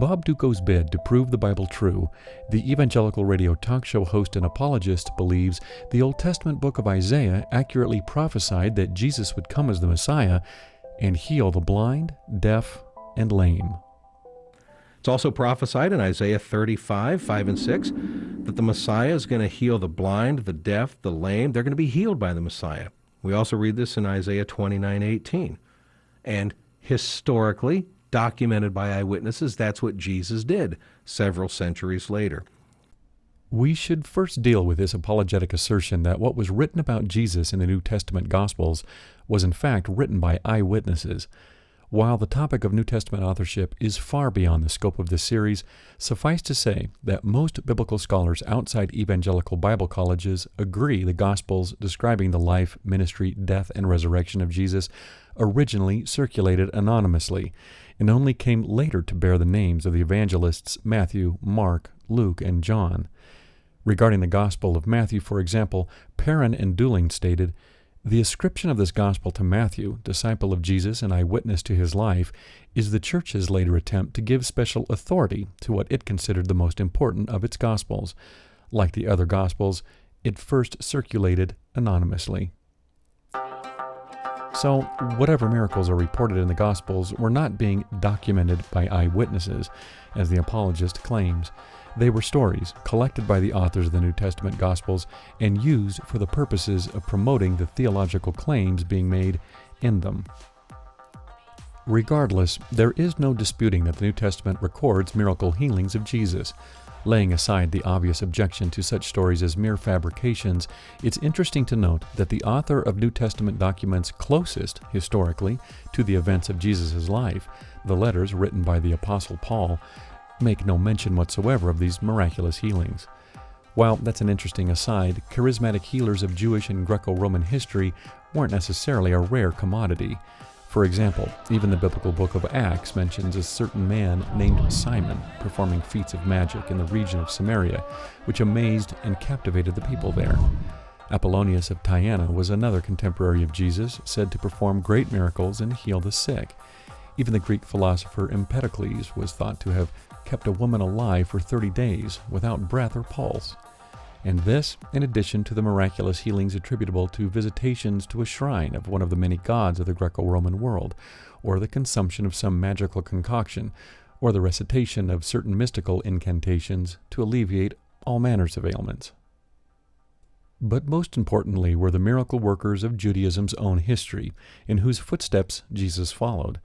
Bob Dutko's bid to prove the Bible true, the evangelical radio talk show host and apologist believes the Old Testament book of Isaiah accurately prophesied that Jesus would come as the Messiah and heal the blind, deaf, and lame. It's also prophesied in Isaiah 35, 5 and 6, that the Messiah is going to heal the blind, the deaf, the lame. They're going to be healed by the Messiah. We also read this in Isaiah 29, 18. And historically, documented by eyewitnesses, that's what Jesus did several centuries later. We should first deal with this apologetic assertion that what was written about Jesus in the New Testament Gospels was in fact written by eyewitnesses. While the topic of New Testament authorship is far beyond the scope of this series, suffice to say that most biblical scholars outside evangelical Bible colleges agree the Gospels describing the life, ministry, death, and resurrection of Jesus originally circulated anonymously and only came later to bear the names of the evangelists Matthew, Mark, Luke, and John. Regarding the Gospel of Matthew, for example, Perrin and Dooling stated, "The ascription of this Gospel to Matthew, disciple of Jesus and eyewitness to his life, is the Church's later attempt to give special authority to what it considered the most important of its Gospels. Like the other Gospels, it first circulated anonymously." So, whatever miracles are reported in the Gospels were not being documented by eyewitnesses, as the apologist claims. They were stories collected by the authors of the New Testament Gospels and used for the purposes of promoting the theological claims being made in them. Regardless, there is no disputing that the New Testament records miracle healings of Jesus. Laying aside the obvious objection to such stories as mere fabrications, it's interesting to note that the author of New Testament documents closest, historically, to the events of Jesus' life, the letters written by the Apostle Paul, make no mention whatsoever of these miraculous healings. While that's an interesting aside, charismatic healers of Jewish and Greco-Roman history weren't necessarily a rare commodity. For example, even the biblical book of Acts mentions a certain man named Simon performing feats of magic in the region of Samaria, which amazed and captivated the people there. Apollonius of Tyana was another contemporary of Jesus, said to perform great miracles and heal the sick. Even the Greek philosopher Empedocles was thought to have kept a woman alive for 30 days without breath or pulse. And this, in addition to the miraculous healings attributable to visitations to a shrine of one of the many gods of the Greco-Roman world, or the consumption of some magical concoction, or the recitation of certain mystical incantations to alleviate all manners of ailments. But most importantly were the miracle workers of Judaism's own history, in whose footsteps Jesus followed.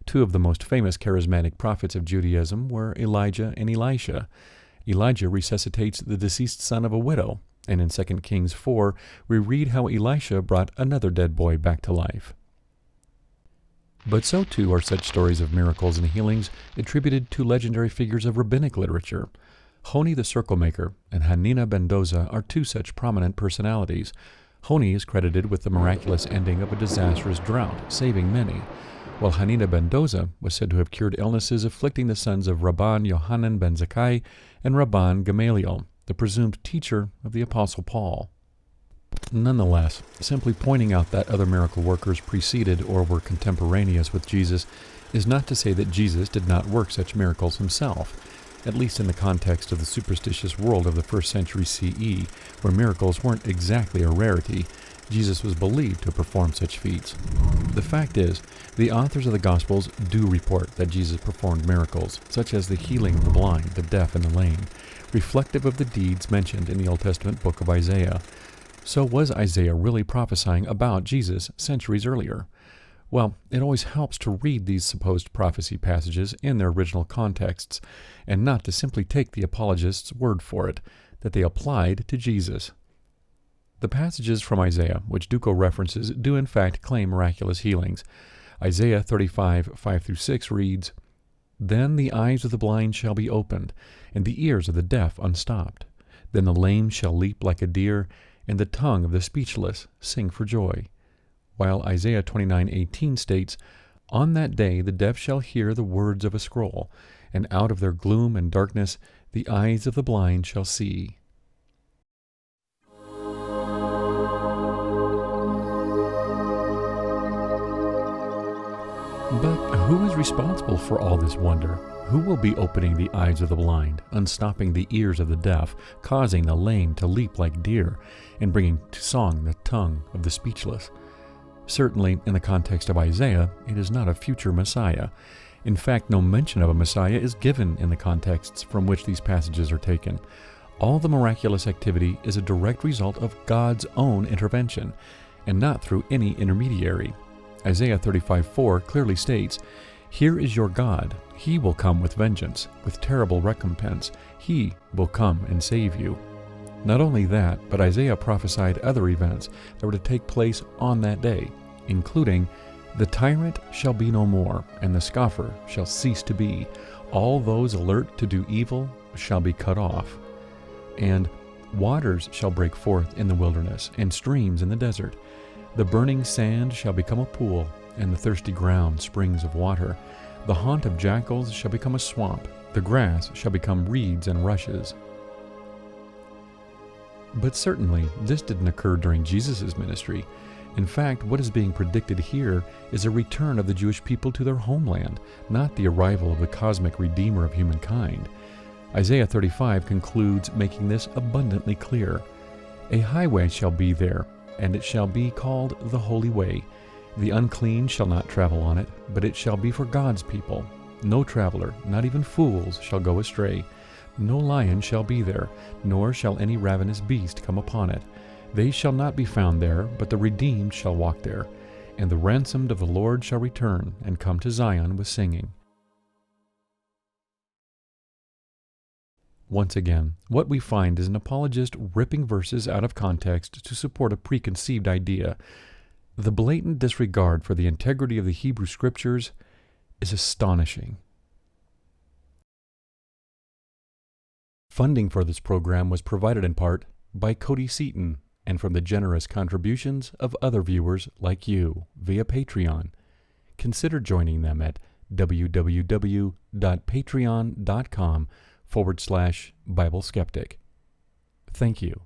Two of the most famous charismatic prophets of Judaism were Elijah and Elisha. Elijah resuscitates the deceased son of a widow, and in 2 Kings 4, we read how Elisha brought another dead boy back to life. But so too are such stories of miracles and healings attributed to legendary figures of rabbinic literature. Honi the Circle Maker and Hanina Ben-Doza are two such prominent personalities. Honi is credited with the miraculous ending of a disastrous drought, saving many, while Hanina Ben-Doza was said to have cured illnesses afflicting the sons of Rabban Yohanan ben Zakkai and Rabban Gamaliel, the presumed teacher of the Apostle Paul. Nonetheless, simply pointing out that other miracle workers preceded or were contemporaneous with Jesus is not to say that Jesus did not work such miracles himself, at least in the context of the superstitious world of the 1st century CE, where miracles weren't exactly a rarity. Jesus was believed to perform such feats. The fact is, the authors of the Gospels do report that Jesus performed miracles, such as the healing of the blind, the deaf, and the lame, reflective of the deeds mentioned in the Old Testament book of Isaiah. So was Isaiah really prophesying about Jesus centuries earlier? Well, it always helps to read these supposed prophecy passages in their original contexts, and not to simply take the apologist's word for it, that they applied to Jesus. The passages from Isaiah, which Dutko references, do in fact claim miraculous healings. Isaiah 35, 5-6 reads, "Then the eyes of the blind shall be opened, and the ears of the deaf unstopped. Then the lame shall leap like a deer, and the tongue of the speechless sing for joy." While Isaiah 29:18 states, "On that day the deaf shall hear the words of a scroll, and out of their gloom and darkness the eyes of the blind shall see." But who is is responsible for all this wonder? Who will be opening the eyes of the blind, unstopping the ears of the deaf, causing the lame to leap like deer, and bringing to song the tongue of the speechless? Certainly, in the context of Isaiah, it is not a future Messiah. In fact, no mention of a Messiah is given in the contexts from which these passages are taken. All the miraculous activity is a direct result of God's own intervention, and not through any intermediary. Isaiah 35:4 clearly states, "Here is your God. He will come with vengeance, with terrible recompense. He will come and save you." Not only that, but Isaiah prophesied other events that were to take place on that day, including, "The tyrant shall be no more, and the scoffer shall cease to be. All those alert to do evil shall be cut off." And, "Waters shall break forth in the wilderness, and streams in the desert. The burning sand shall become a pool, and the thirsty ground springs of water. The haunt of jackals shall become a swamp. The grass shall become reeds and rushes." But certainly, this didn't occur during Jesus' ministry. In fact, what is being predicted here is a return of the Jewish people to their homeland, not the arrival of the cosmic Redeemer of humankind. Isaiah 35 concludes making this abundantly clear. "A highway shall be there, and it shall be called the Holy Way. The unclean shall not travel on it, but it shall be for God's people. No traveler, not even fools, shall go astray. No lion shall be there, nor shall any ravenous beast come upon it. They shall not be found there, but the redeemed shall walk there. And the ransomed of the Lord shall return, and come to Zion with singing." Once again, what we find is an apologist ripping verses out of context to support a preconceived idea. The blatant disregard for the integrity of the Hebrew Scriptures is astonishing. Funding for this program was provided in part by Cody Seaton and from the generous contributions of other viewers like you via Patreon. Consider joining them at www.patreon.com/Bible Skeptic. Thank you.